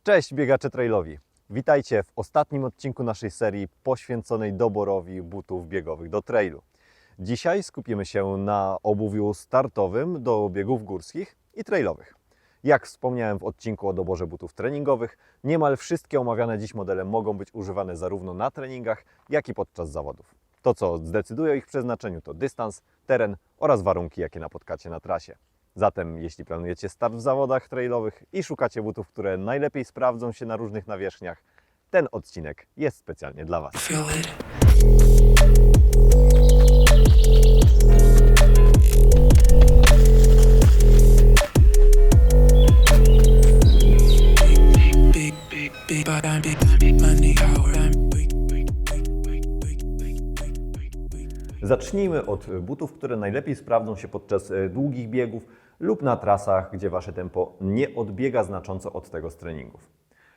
Cześć biegacze trailowi! Witajcie w ostatnim odcinku naszej serii poświęconej doborowi butów biegowych do trailu. Dzisiaj skupimy się na obuwiu startowym do biegów górskich i trailowych. Jak wspomniałem w odcinku o doborze butów treningowych, niemal wszystkie omawiane dziś modele mogą być używane zarówno na treningach, jak i podczas zawodów. To, co zdecyduje o ich przeznaczeniu, to dystans, teren oraz warunki, jakie napotkacie na trasie. Zatem jeśli planujecie start w zawodach trailowych i szukacie butów, które najlepiej sprawdzą się na różnych nawierzchniach, ten odcinek jest specjalnie dla Was. Zacznijmy od butów, które najlepiej sprawdzą się podczas długich biegów lub na trasach, gdzie Wasze tempo nie odbiega znacząco od tego z treningów.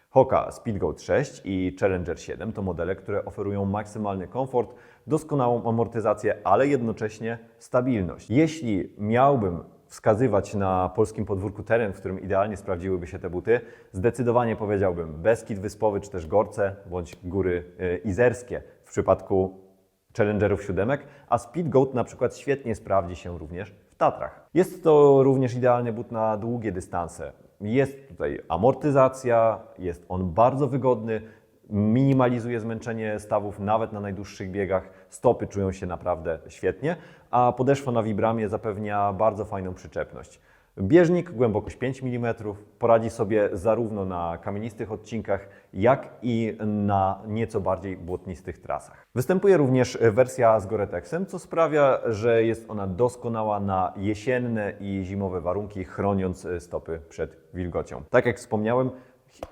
Hoka Speedgoat 6 i Challenger 7 to modele, które oferują maksymalny komfort, doskonałą amortyzację, ale jednocześnie stabilność. Jeśli miałbym wskazywać na polskim podwórku teren, w którym idealnie sprawdziłyby się te buty, zdecydowanie powiedziałbym Beskid Wyspowy, czy też Gorce, bądź Góry Izerskie w przypadku Challengerów 7, a Speedgoat na przykład świetnie sprawdzi się również w Tatrach. Jest to również idealny but na długie dystanse. Jest tutaj amortyzacja, jest on bardzo wygodny, minimalizuje zmęczenie stawów nawet na najdłuższych biegach, stopy czują się naprawdę świetnie, a podeszwa na Vibramie zapewnia bardzo fajną przyczepność. Bieżnik, głębokość 5 mm, poradzi sobie zarówno na kamienistych odcinkach, jak i na nieco bardziej błotnistych trasach. Występuje również wersja z Gore-Texem, co sprawia, że jest ona doskonała na jesienne i zimowe warunki, chroniąc stopy przed wilgocią. Tak jak wspomniałem,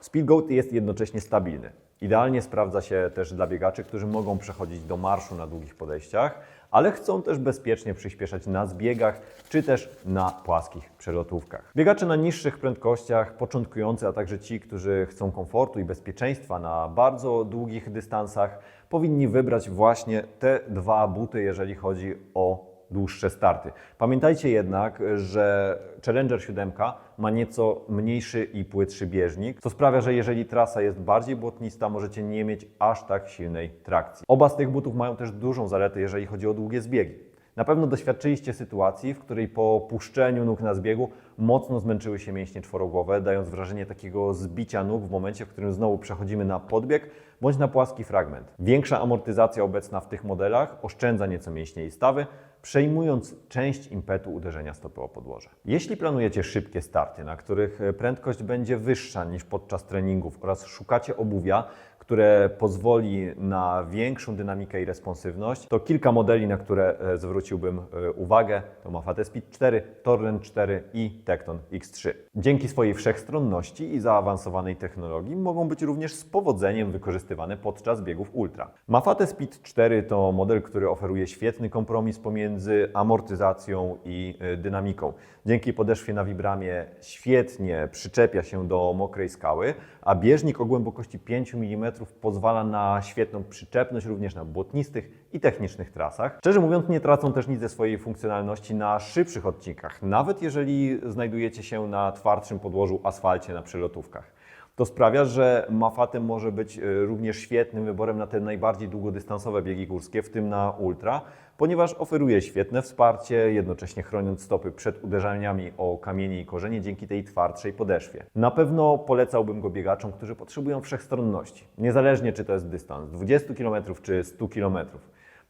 Speedgoat jest jednocześnie stabilny. Idealnie sprawdza się też dla biegaczy, którzy mogą przechodzić do marszu na długich podejściach, ale chcą też bezpiecznie przyspieszać na zbiegach, czy też na płaskich przelotówkach. Biegacze na niższych prędkościach, początkujący, a także ci, którzy chcą komfortu i bezpieczeństwa na bardzo długich dystansach, powinni wybrać właśnie te dwa buty, jeżeli chodzi o dłuższe starty. Pamiętajcie jednak, że Challenger 7 ma nieco mniejszy i płytszy bieżnik, co sprawia, że jeżeli trasa jest bardziej błotnista, możecie nie mieć aż tak silnej trakcji. Oba z tych butów mają też dużą zaletę, jeżeli chodzi o długie zbiegi. Na pewno doświadczyliście sytuacji, w której po puszczeniu nóg na zbiegu mocno zmęczyły się mięśnie czworogłowe, dając wrażenie takiego zbicia nóg w momencie, w którym znowu przechodzimy na podbieg bądź na płaski fragment. Większa amortyzacja obecna w tych modelach oszczędza nieco mięśnie i stawy, przejmując część impetu uderzenia stopy o podłoże. Jeśli planujecie szybkie starty, na których prędkość będzie wyższa niż podczas treningów oraz szukacie obuwia, które pozwoli na większą dynamikę i responsywność, to kilka modeli, na które zwróciłbym uwagę, to Mafate Speed 4, Torrent 4 i Tecton X3. Dzięki swojej wszechstronności i zaawansowanej technologii mogą być również z powodzeniem wykorzystywane podczas biegów ultra. Mafate Speed 4 to model, który oferuje świetny kompromis pomiędzy amortyzacją i dynamiką. Dzięki podeszwie na Vibramie świetnie przyczepia się do mokrej skały, a bieżnik o głębokości 5 mm pozwala na świetną przyczepność również na błotnistych i technicznych trasach. Szczerze mówiąc, nie tracą też nic ze swojej funkcjonalności na szybszych odcinkach, nawet jeżeli znajdujecie się na twardszym podłożu asfalcie na przelotówkach. To sprawia, że Mafate może być również świetnym wyborem na te najbardziej długodystansowe biegi górskie, w tym na ultra, ponieważ oferuje świetne wsparcie, jednocześnie chroniąc stopy przed uderzeniami o kamienie i korzenie dzięki tej twardszej podeszwie. Na pewno polecałbym go biegaczom, którzy potrzebują wszechstronności, niezależnie czy to jest dystans 20 km czy 100 km.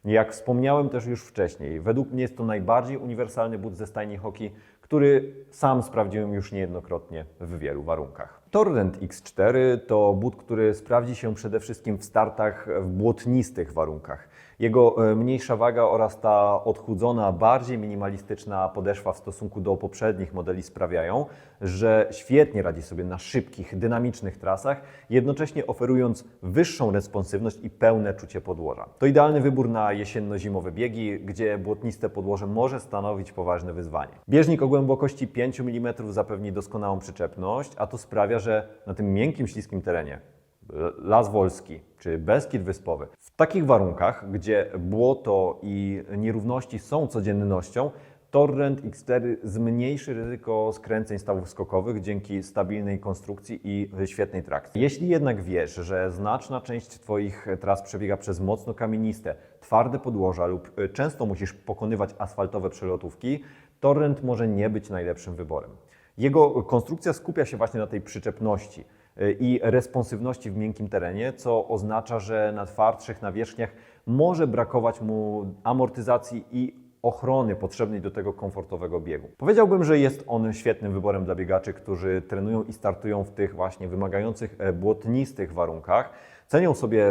Jak wspomniałem też już wcześniej, według mnie jest to najbardziej uniwersalny but ze stajni Hoki, który sam sprawdziłem już niejednokrotnie w wielu warunkach. Torrent X4 to but, który sprawdzi się przede wszystkim w startach w błotnistych warunkach. Jego mniejsza waga oraz ta odchudzona, bardziej minimalistyczna podeszwa w stosunku do poprzednich modeli sprawiają, że świetnie radzi sobie na szybkich, dynamicznych trasach, jednocześnie oferując wyższą responsywność i pełne czucie podłoża. To idealny wybór na jesienno-zimowe biegi, gdzie błotniste podłoże może stanowić poważne wyzwanie. Bieżnik o głębokości 5 mm zapewni doskonałą przyczepność, a to sprawia, że na tym miękkim, śliskim terenie Las Wolski czy Beskid Wyspowy. W takich warunkach, gdzie błoto i nierówności są codziennością, Torrent X4 zmniejszy ryzyko skręceń stawów skokowych dzięki stabilnej konstrukcji i świetnej trakcji. Jeśli jednak wiesz, że znaczna część Twoich tras przebiega przez mocno kamieniste, twarde podłoża lub często musisz pokonywać asfaltowe przelotówki, Torrent może nie być najlepszym wyborem. Jego konstrukcja skupia się właśnie na tej przyczepności i responsywności w miękkim terenie, co oznacza, że na twardszych nawierzchniach może brakować mu amortyzacji i ochrony potrzebnej do tego komfortowego biegu. Powiedziałbym, że jest on świetnym wyborem dla biegaczy, którzy trenują i startują w tych właśnie wymagających błotnistych warunkach. Cenią sobie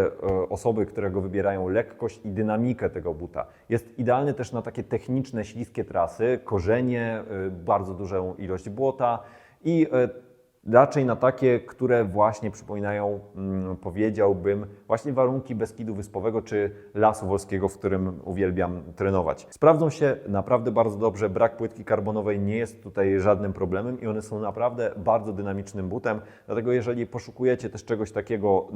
osoby, które go wybierają, lekkość i dynamikę tego buta. Jest idealny też na takie techniczne, śliskie trasy, korzenie, bardzo dużą ilość błota i raczej na takie, które właśnie przypominają, powiedziałbym, właśnie warunki Beskidu Wyspowego czy Lasu Wolskiego, w którym uwielbiam trenować. Sprawdzą się naprawdę bardzo dobrze, brak płytki karbonowej nie jest tutaj żadnym problemem i one są naprawdę bardzo dynamicznym butem, dlatego jeżeli poszukujecie też czegoś takiego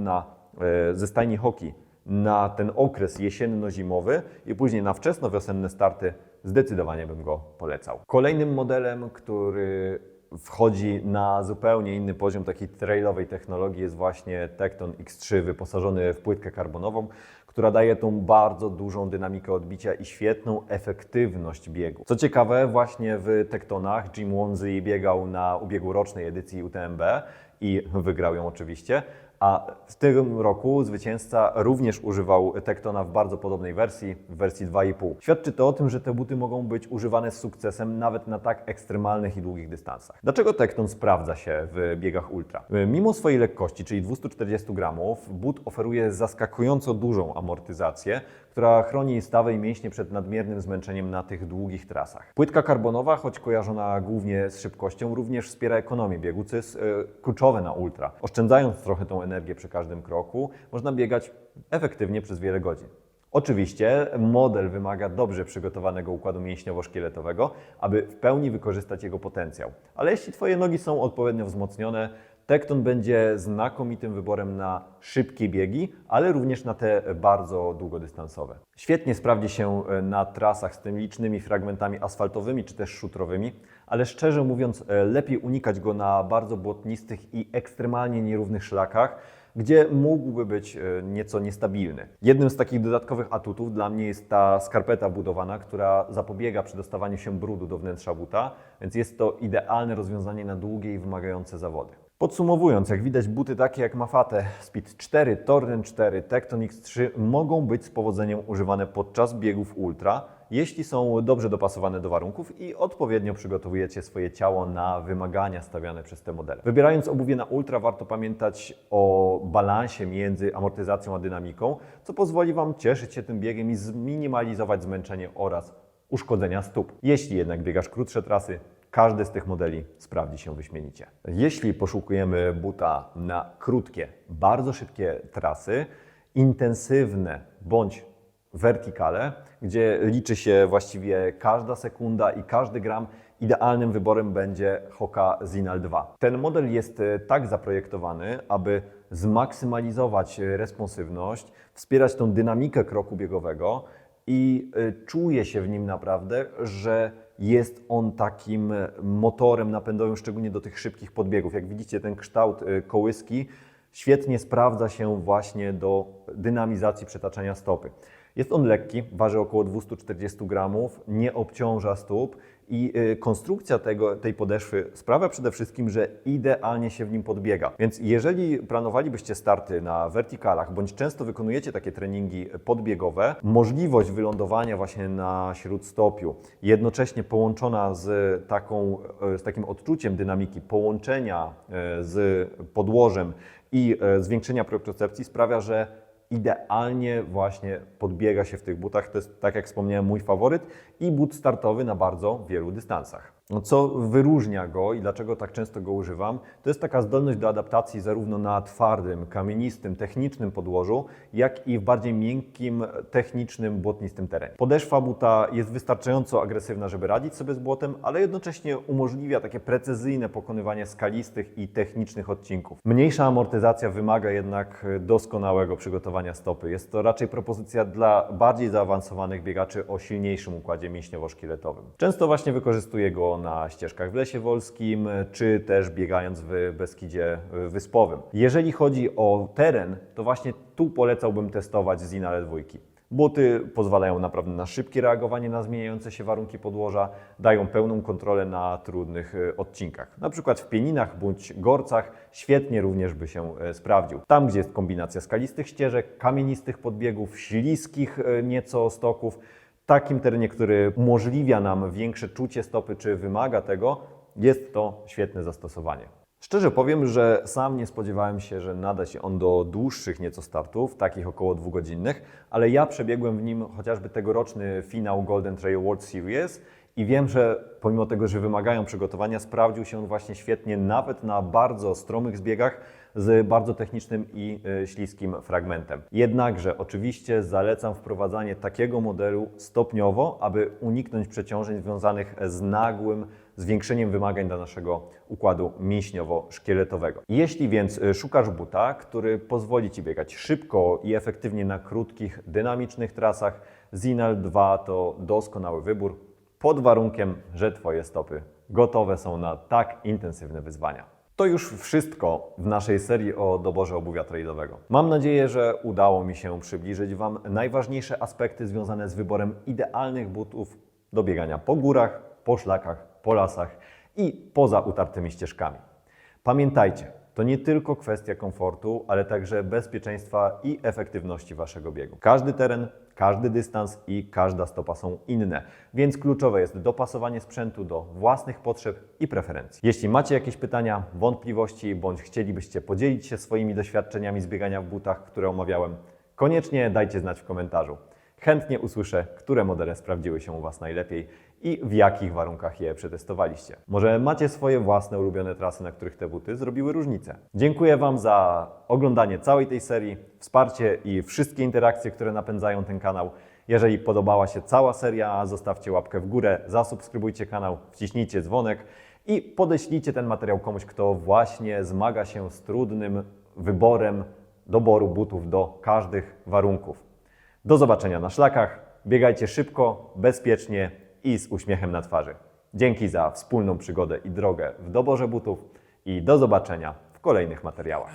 ze stajni Hoki na ten okres jesienno-zimowy i później na wczesnowiosenne starty, zdecydowanie bym go polecał. Kolejnym modelem, który wchodzi na zupełnie inny poziom takiej trailowej technologii, jest właśnie Tecton X3 wyposażony w płytkę karbonową, która daje tą bardzo dużą dynamikę odbicia i świetną efektywność biegu. Co ciekawe, właśnie w Tectonach Jim Wonsey biegał na ubiegłorocznej edycji UTMB i wygrał ją oczywiście, a w tym roku zwycięzca również używał Tectona w bardzo podobnej wersji, w wersji 2,5. Świadczy to o tym, że te buty mogą być używane z sukcesem nawet na tak ekstremalnych i długich dystansach. Dlaczego Tecton sprawdza się w biegach ultra? Mimo swojej lekkości, czyli 240 gramów, but oferuje zaskakująco dużą amortyzację, która chroni stawy i mięśnie przed nadmiernym zmęczeniem na tych długich trasach. Płytka karbonowa, choć kojarzona głównie z szybkością, również wspiera ekonomię biegu, co jest kluczowe na ultra. Oszczędzając trochę tą energię przy każdym kroku, można biegać efektywnie przez wiele godzin. Oczywiście model wymaga dobrze przygotowanego układu mięśniowo-szkieletowego, aby w pełni wykorzystać jego potencjał. Ale jeśli Twoje nogi są odpowiednio wzmocnione, Tecton będzie znakomitym wyborem na szybkie biegi, ale również na te bardzo długodystansowe. Świetnie sprawdzi się na trasach z tymi licznymi fragmentami asfaltowymi czy też szutrowymi, ale szczerze mówiąc lepiej unikać go na bardzo błotnistych i ekstremalnie nierównych szlakach, gdzie mógłby być nieco niestabilny. Jednym z takich dodatkowych atutów dla mnie jest ta skarpeta budowana, która zapobiega przedostawaniu się brudu do wnętrza buta, więc jest to idealne rozwiązanie na długie i wymagające zawody. Podsumowując, jak widać, buty takie jak Mafate, Speed 4, Torrent 4, Tecton X3 mogą być z powodzeniem używane podczas biegów ultra, jeśli są dobrze dopasowane do warunków i odpowiednio przygotowujecie swoje ciało na wymagania stawiane przez te modele. Wybierając obuwie na ultra, warto pamiętać o balansie między amortyzacją a dynamiką, co pozwoli Wam cieszyć się tym biegiem i zminimalizować zmęczenie oraz uszkodzenia stóp. Jeśli jednak biegasz krótsze trasy, każdy z tych modeli sprawdzi się wyśmienicie. Jeśli poszukujemy buta na krótkie, bardzo szybkie trasy, intensywne bądź wertykale, gdzie liczy się właściwie każda sekunda i każdy gram, idealnym wyborem będzie Hoka Zinal 2. Ten model jest tak zaprojektowany, aby zmaksymalizować responsywność, wspierać tą dynamikę kroku biegowego i czuje się w nim naprawdę, że jest on takim motorem napędowym, szczególnie do tych szybkich podbiegów. Jak widzicie, ten kształt kołyski świetnie sprawdza się właśnie do dynamizacji przetaczania stopy. Jest on lekki, waży około 240 gramów, nie obciąża stóp i konstrukcja tej podeszwy sprawia przede wszystkim, że idealnie się w nim podbiega. Więc jeżeli planowalibyście starty na wertykalach, bądź często wykonujecie takie treningi podbiegowe, możliwość wylądowania właśnie na śródstopiu, jednocześnie połączona z takim odczuciem dynamiki, połączenia z podłożem i zwiększenia propriocepcji sprawia, że idealnie właśnie podbiega się w tych butach. To jest, tak jak wspomniałem, mój faworyt i but startowy na bardzo wielu dystansach. No, co wyróżnia go i dlaczego tak często go używam, to jest taka zdolność do adaptacji zarówno na twardym, kamienistym, technicznym podłożu, jak i w bardziej miękkim, technicznym, błotnistym terenie. Podeszwa buta jest wystarczająco agresywna, żeby radzić sobie z błotem, ale jednocześnie umożliwia takie precyzyjne pokonywanie skalistych i technicznych odcinków. Mniejsza amortyzacja wymaga jednak doskonałego przygotowania stopy. Jest to raczej propozycja dla bardziej zaawansowanych biegaczy o silniejszym układzie mięśniowo-szkieletowym. Często właśnie wykorzystuję go na ścieżkach w Lesie Wolskim, czy też biegając w Beskidzie Wyspowym. Jeżeli chodzi o teren, to właśnie tu polecałbym testować Zinale 2. Buty pozwalają naprawdę na szybkie reagowanie na zmieniające się warunki podłoża, dają pełną kontrolę na trudnych odcinkach. Na przykład w Pieninach bądź Gorcach świetnie również by się sprawdził. Tam, gdzie jest kombinacja skalistych ścieżek, kamienistych podbiegów, śliskich nieco stoków, w takim terenie, który umożliwia nam większe czucie stopy, czy wymaga tego, jest to świetne zastosowanie. Szczerze powiem, że sam nie spodziewałem się, że nada się on do dłuższych nieco startów, takich około 2-godzinnych, ale ja przebiegłem w nim chociażby tegoroczny finał Golden Trail World Series i wiem, że pomimo tego, że wymagają przygotowania, sprawdził się on właśnie świetnie nawet na bardzo stromych zbiegach z bardzo technicznym i śliskim fragmentem. Jednakże oczywiście zalecam wprowadzanie takiego modelu stopniowo, aby uniknąć przeciążeń związanych z nagłym zwiększeniem wymagań dla naszego układu mięśniowo-szkieletowego. Jeśli więc szukasz buta, który pozwoli Ci biegać szybko i efektywnie na krótkich, dynamicznych trasach, Zinal 2 to doskonały wybór, pod warunkiem, że Twoje stopy gotowe są na tak intensywne wyzwania. To już wszystko w naszej serii o doborze obuwia trailowego. Mam nadzieję, że udało mi się przybliżyć Wam najważniejsze aspekty związane z wyborem idealnych butów do biegania po górach, po szlakach, po lasach i poza utartymi ścieżkami. Pamiętajcie, to nie tylko kwestia komfortu, ale także bezpieczeństwa i efektywności Waszego biegu. Każdy teren, każdy dystans i każda stopa są inne, więc kluczowe jest dopasowanie sprzętu do własnych potrzeb i preferencji. Jeśli macie jakieś pytania, wątpliwości bądź chcielibyście podzielić się swoimi doświadczeniami z biegania w butach, które omawiałem, koniecznie dajcie znać w komentarzu. Chętnie usłyszę, które modele sprawdziły się u Was najlepiej i w jakich warunkach je przetestowaliście. Może macie swoje własne ulubione trasy, na których te buty zrobiły różnicę. Dziękuję Wam za oglądanie całej tej serii, wsparcie i wszystkie interakcje, które napędzają ten kanał. Jeżeli podobała się cała seria, zostawcie łapkę w górę, zasubskrybujcie kanał, wciśnijcie dzwonek i podeślijcie ten materiał komuś, kto właśnie zmaga się z trudnym wyborem doboru butów do każdych warunków. Do zobaczenia na szlakach, biegajcie szybko, bezpiecznie i z uśmiechem na twarzy. Dzięki za wspólną przygodę i drogę w doborze butów i do zobaczenia w kolejnych materiałach.